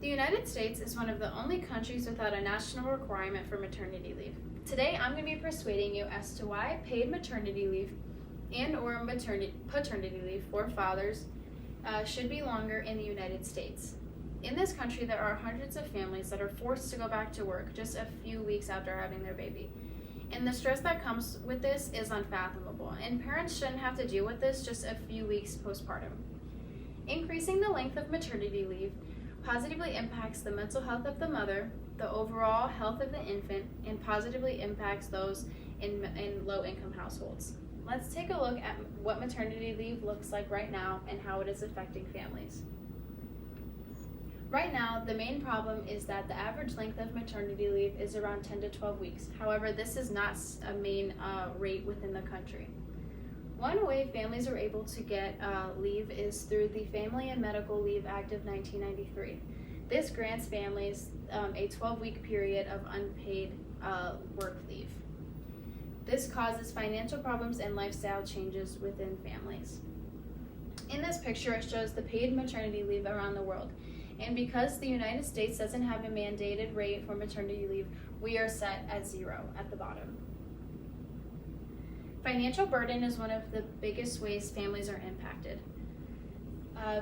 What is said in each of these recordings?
The United States is one of the only countries without a national requirement for maternity leave. Today, I'm going to be persuading you as to why paid maternity leave and/or paternity leave for fathers should be longer in the United States. In this country, there are hundreds of families that are forced to go back to work just a few weeks after having their baby. And the stress that comes with this is unfathomable, and parents shouldn't have to deal with this just a few weeks postpartum. Increasing the length of maternity leave positively impacts the mental health of the mother, the overall health of the infant, and positively impacts those in low-income households. Let's take a look at what maternity leave looks like right now and how it is affecting families. Right now, the main problem is that the average length of maternity leave is around 10 to 12 weeks. However, this is not a main rate within the country. One way families are able to get leave is through the Family and Medical Leave Act of 1993. This grants families a 12-week period of unpaid work leave. This causes financial problems and lifestyle changes within families. In this picture, it shows the paid maternity leave around the world. And because the United States doesn't have a mandated rate for maternity leave, we are set at 0 at the bottom. Financial burden is one of the biggest ways families are impacted.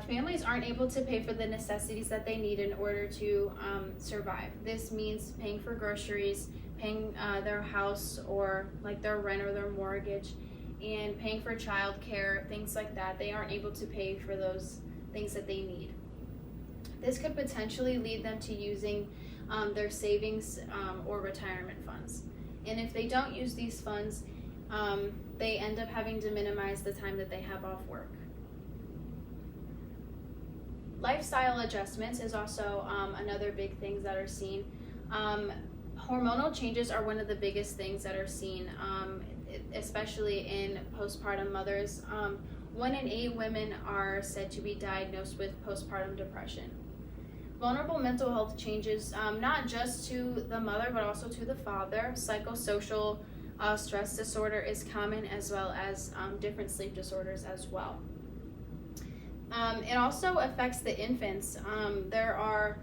Families aren't able to pay for the necessities that they need in order to survive. This means paying for groceries, paying their house or like their rent or their mortgage, and paying for childcare, things like that. They aren't able to pay for those things that they need. This could potentially lead them to using their savings or retirement funds. And if they don't use these funds, they end up having to minimize the time that they have off work. Lifestyle adjustments is also another big thing that are seen. Hormonal changes are one of the biggest things that are seen, especially in postpartum mothers. 1 in 8 women are said to be diagnosed with postpartum depression. Vulnerable mental health changes, not just to the mother, but also to the father. Psychosocial stress disorder is common, as well as different sleep disorders as well. It also affects the infants. There are,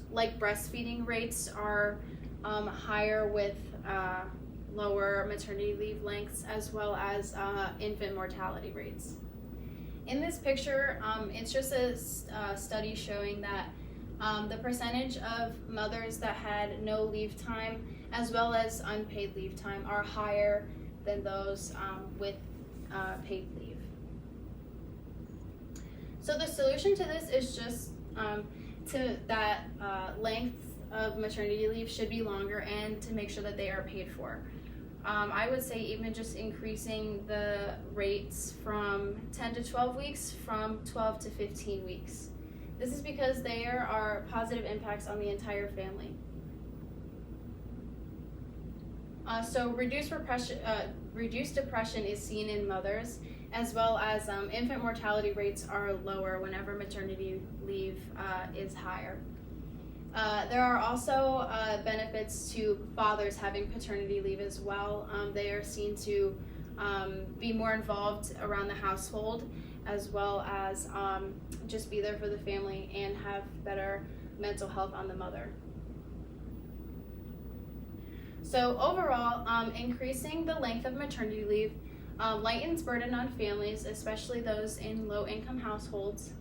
like breastfeeding rates are higher with lower maternity leave lengths, as well as infant mortality rates. In this picture, it's just a study showing that the percentage of mothers that had no leave time as well as unpaid leave time are higher than those with paid leave. So the solution to this is just that length of maternity leave should be longer and to make sure that they are paid for. I would say even just increasing the rates from 10 to 12 weeks from 12 to 15 weeks. This is because there are positive impacts on the entire family. So reduced depression is seen in mothers, as well as infant mortality rates are lower whenever maternity leave is higher. There are also benefits to fathers having paternity leave as well. They are seen to be more involved around the household, as well as just be there for the family and have better mental health on the mother. So overall, increasing the length of maternity leave lightens burden on families, especially those in low-income households,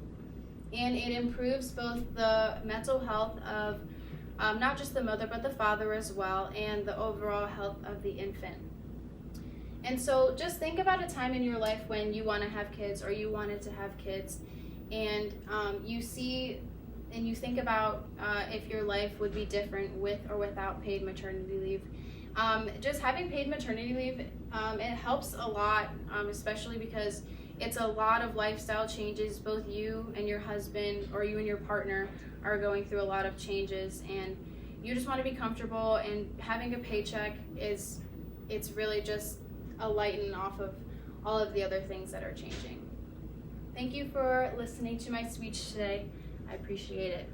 and it improves both the mental health of not just the mother but the father as well, and the overall health of the infant. And so just think about a time in your life when you want to have kids or you wanted to have kids, and you see and you think about if your life would be different with or without paid maternity leave. Just having paid maternity leave, it helps a lot, especially because it's a lot of lifestyle changes. Both you and your husband or you and your partner are going through a lot of changes, and you just want to be comfortable, and having a paycheck it's really just a lighten off of all of the other things that are changing. Thank you for listening to my speech today. I appreciate it.